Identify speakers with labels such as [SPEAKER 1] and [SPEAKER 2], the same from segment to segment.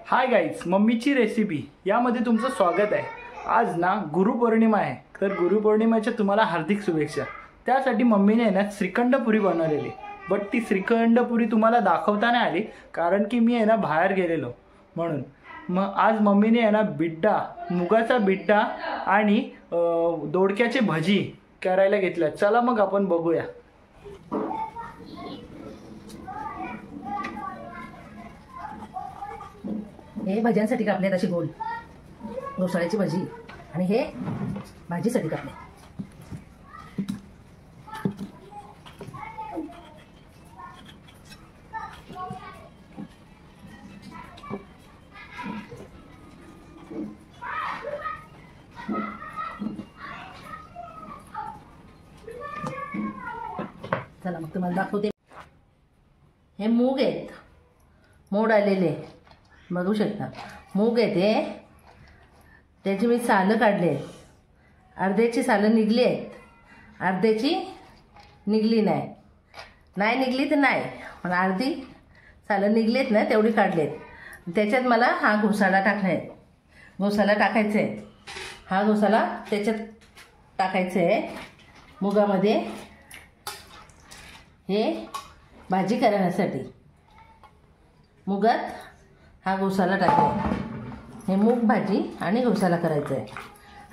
[SPEAKER 1] Hi guys, मम्मीची recipe यामध्ये तुमचं स्वागत आहे। आज ना गुरुपौर्णिमा आहे, तर गुरुपौर्णिमेच्या तुम्हाला हार्दिक शुभेच्छा। त्यासाठी मम्मीने ना श्रीखंडपुरी बनवलेली, बट ती श्रीखंडपुरी तुम्हाला दाखवता नाही आली कारण की मी आहे ना बाहेर गेलेलो म्हणून। मग आज मम्मीने आहे ना बिड्डा, मुगाचा बिड्डा आणि दोडक्याची भजी करायला घेतल्या। चला मग आपण बघूया।
[SPEAKER 2] हे भाज्यांसाठी कापले अशी गोल घोसाळ्याची भाजी आणि हे भाजीसाठी कापले। चला मग तुम्हाला दाखवते। हे मूग आहेत, मोड आलेले बघू शकता। मूग आहे ते, त्याची मी सालं काढले आहेत। अर्ध्याची सालं निघली आहेत, अर्ध्याची निघली नाही निघली तर नाही, पण अर्धी सालं निघली आहेत ना तेवढी काढलेत। त्याच्यात मला हा घोसाळा टाकला आहे, घोसाळा टाकायचा आहे। हा घोसाळा त्याच्यात टाकायचा आहे मुगामध्ये, हे भाजी करण्यासाठी। मुगात हा घोसाळा टाकला, हे मूग भाजी आणि घोसाळा करायचा आहे।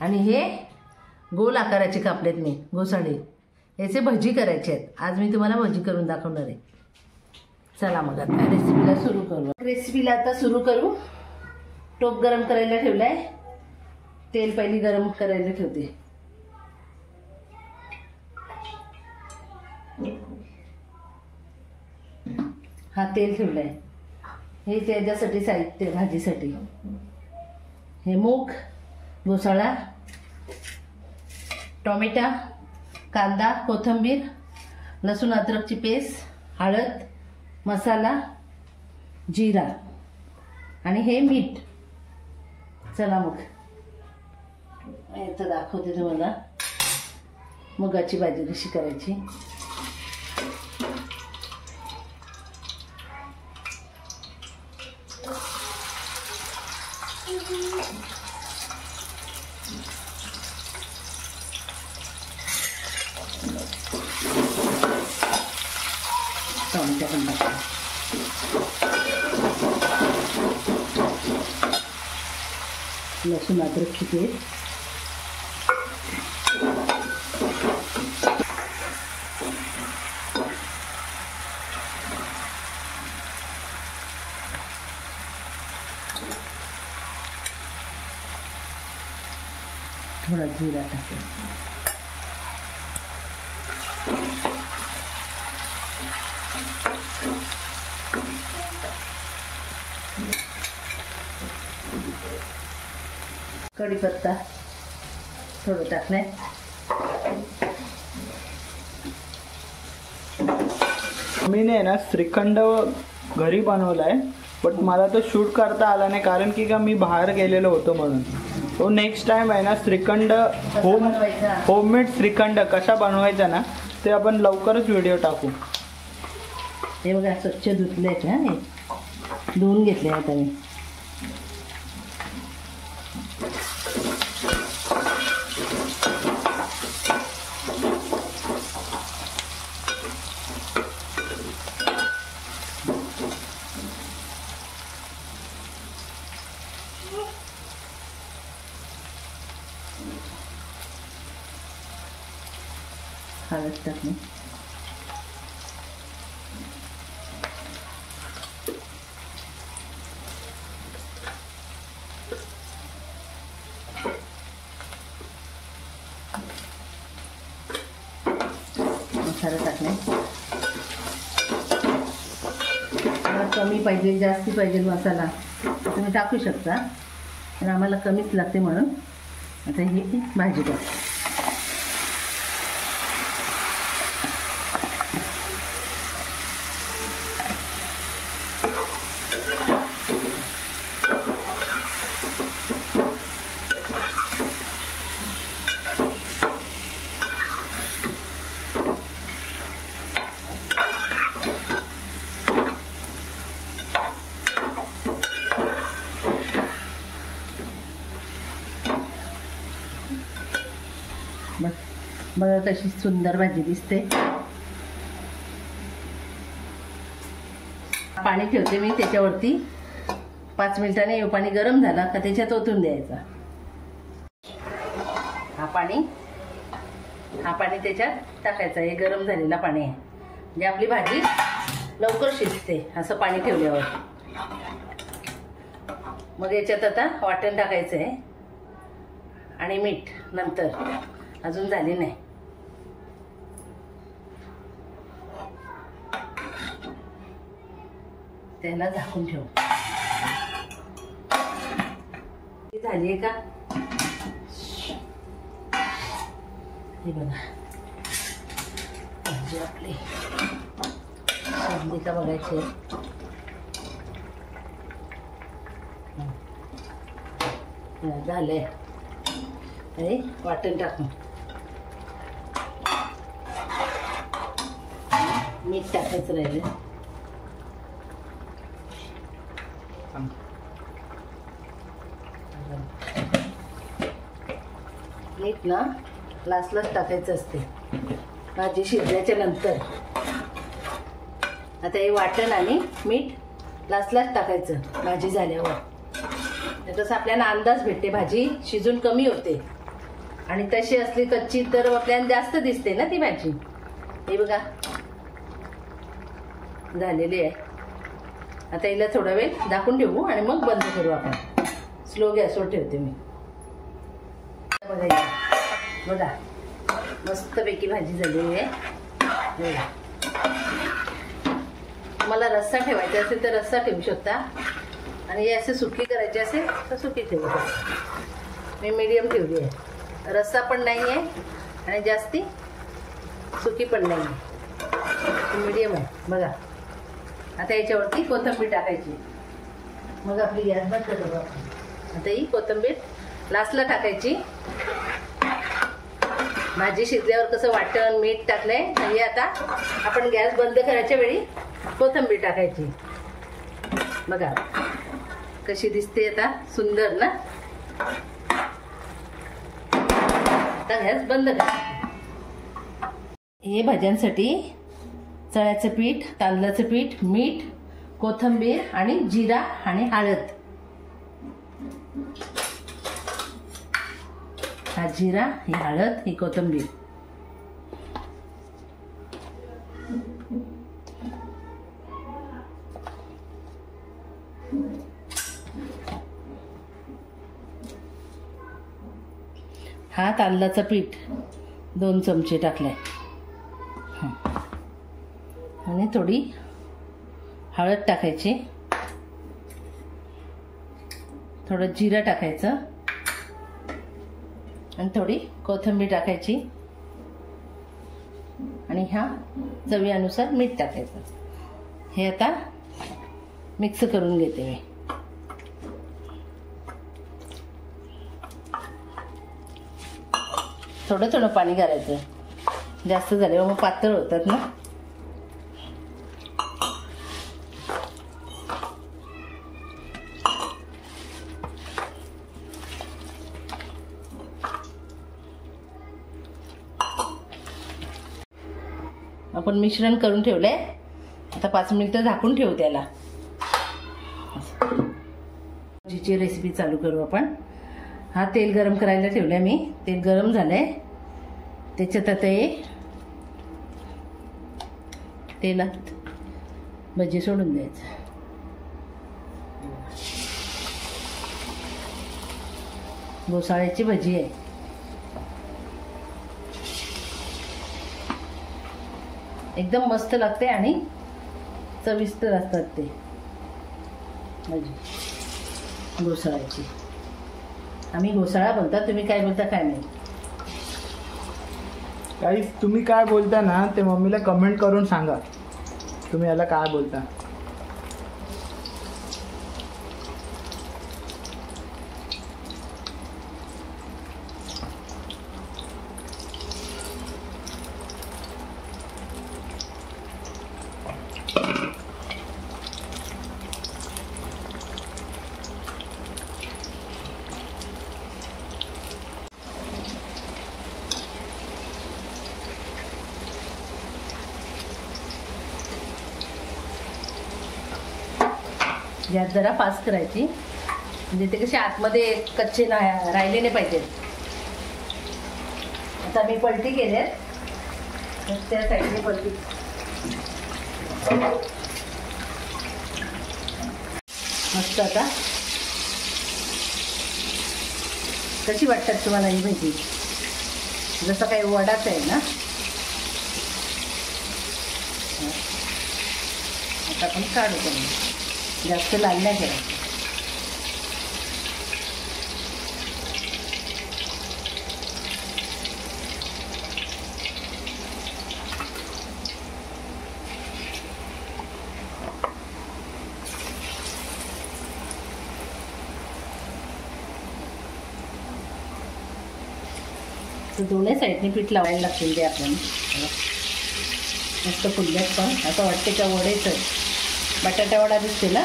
[SPEAKER 2] आणि हे गोल आकाराचे कापलेत मी घोसाळे, याचे भजी करायचे आहेत। आज मी तुम्हाला भजी करून दाखवणार आहे। चला मग आता रेसिपीला सुरू करू। रेसिपीला आता सुरू करू। टोप गरम करायला ठेवला आहे, तेल पहिली गरम करायला ठेवते। हा तेल ठेवला आहे, हे त्याच्यासाठी साहित्य भाजीसाठी। हे मूग, घोसाळा, टोमॅटो, कांदा, कोथिंबीर, लसूण अद्रकची पेस्ट, हळद, मसाला, जिरा आणि हे मीठ। चला मग आता दाखवते तुम्हाला मुगाची भाजी कशी करायची। टोमॅटो पण टाकते, लसूण अद्रकची पेस्ट, थोडा जिरा टाकते, कढीपत्ता थोडं टाकले।
[SPEAKER 1] मम्मीने ना श्रीखंड घरी बनवलाय, बट मला तो शूट करता आला नाही कारण की का मी बाहेर गेलेलो होतो म्हणून। तो नेक्स्ट टाइम आहे ना श्रीखंड होममेड श्रीखंड कसा बनवायचा ना ते आपण लवकरच व्हिडिओ टाकू।
[SPEAKER 2] हे बघा स्वच्छ धुतलेत ना, हे धुवून घेतले आता मी। हळद टाकली, मसाला टाकले। मला कमी पाहिजे जास्ती पाहिजे मसाला तुम्ही टाकू शकता, पण आम्हाला कमीच लागते म्हणून आता ही भाजी टाकते। मग बघा कशी सुंदर भाजी दिसते. पाणी ठेवते मी त्याच्यावरती. 5 मिनिटांनी हे पाणी गरम झाला का त्याच्यात ओतून द्यायचा. हा पाणी त्याच्यात टाकायचं. हे गरम झालेलं पाणी आहे म्हणजे आपली भाजी लवकर शिजते असं पाणी ठेवल्यावर. मग याच्यात आता वाटण टाकायचं आहे आणि मीठ नंतर, अजून झाली नाही. त्याला झाकून ठेवू. झाली आहे का हे बघा भाजी आपली शिजली का बघायची. झालंय. आणि वाटण टाकून मीठ टाकायचं राहिलं. मीठ ना लास्टलाच टाकायचं असते भाजी शिजल्याच्या नंतर. आता हे वाटण आणि मीठ लास्टलाच टाकायचं भाजी झाल्यावर. तसं आपल्याला अंदाज भेटते भाजी शिजून कमी होते. आणि तशी असली कच्ची तर आपल्याला जास्त दिसते ना ती भाजी. हे बघा झालेली आहे. आता हिला थोडा वेळ झाकून ठेवू आणि मग बंद करू आपण. स्लो गॅसवर ठेवते मी. बघा मस्तपैकी भाजी झालेली आहे. तुम्हाला रस्सा ठेवायचा असेल तर रस्सा ठेवू शकता आणि हे असे सुकी करायची असेल तर सुकी ठेवू शकता. मी मीडियम ठेवली आहे. रस्सा पण नाही आहे आणि जास्ती सुकी पण नाही आहे, मीडियम आहे. बघा आता याच्यावरती कोथिंबीर टाकायची. मग आपली गॅस बंद करू. आता ही कोथिंबीर लास्टला टाकायची. भाजी शिजल्यावर कसं वाटण मीठ टाकलंय आणि आता आपण गॅस बंद करायच्या वेळी कोथिंबीर टाकायची. बघा कशी दिसते आता, सुंदर ना. आता गॅस बंद करा. हे भाज्यांसाठी चण्याचं पीठ, तांदळाचं पीठ, मीठ, कोथिंबीर आणि जिरा आणि हळद. हा जिरा, ही हळद, ही कोथिंबीर. हा तांदळाचं पीठ 2 चमचे टाकले आणि थोडी हळद टाकायची. थोडं जिरं टाकायचं आणि थोडी कोथिंबीर टाकायची आणि ह्या चवीनुसार मीठ टाकायचं. हे आता मिक्स करून घेते मी. थोडं थोडं पाणी घालायचं, जास्त झाल्यावर मग पातळ होतात ना. आपण मिश्रण करून ठेवलंय. आता 5 मिनिटं झाकून ठेवू त्याला. भाजीची रेसिपी चालू करू आपण. हा तेल गरम करायला ठेवलंय मी. तेल गरम झालंय. त्याच्यात आता हे तेलात भजी सोडून द्यायचं. घोसाळ्याची भजी आहे. एकदम मस्त लागते आणि चविष्ट असतात ते भाजी घोसाळ्याची. आम्ही घोसाळा बोलता, तुम्ही काय बोलता काय नाही.
[SPEAKER 1] काही तुम्ही काय बोलता ना ते मम्मीला कमेंट करून सांगा तुम्ही याला काय बोलता.
[SPEAKER 2] गॅस जरा फास्ट करायची, म्हणजे ते कसे आतमध्ये कच्चे राहिले नाही पाहिजेत. आता मी पलटी केले, त्या साईडने पलटी. मस्त. आता कशी वाटतात तुम्हाला ही भाजी? जसं काही वडाच आहे ना. आता आपण काढू कमी, जास्त लाल नाही करायचं. तर दोन्ही साईडने पीठ लावायला लागतील ते आपण. मस्त फुलल्यात, पण असं वाटते का वडेच आहे. बटाटा वडा दिसते ना.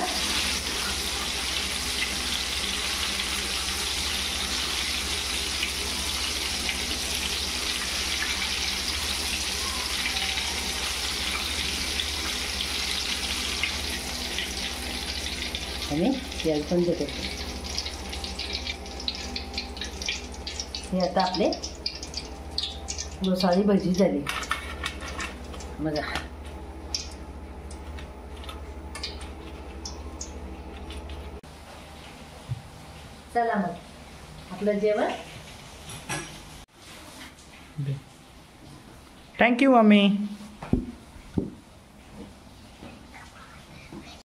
[SPEAKER 2] आणि गॅस बंद करतो. हे आता आपले गोसाळी भजी झाली बघा. चला मग आपलं जेवण.
[SPEAKER 1] Thank you mummy.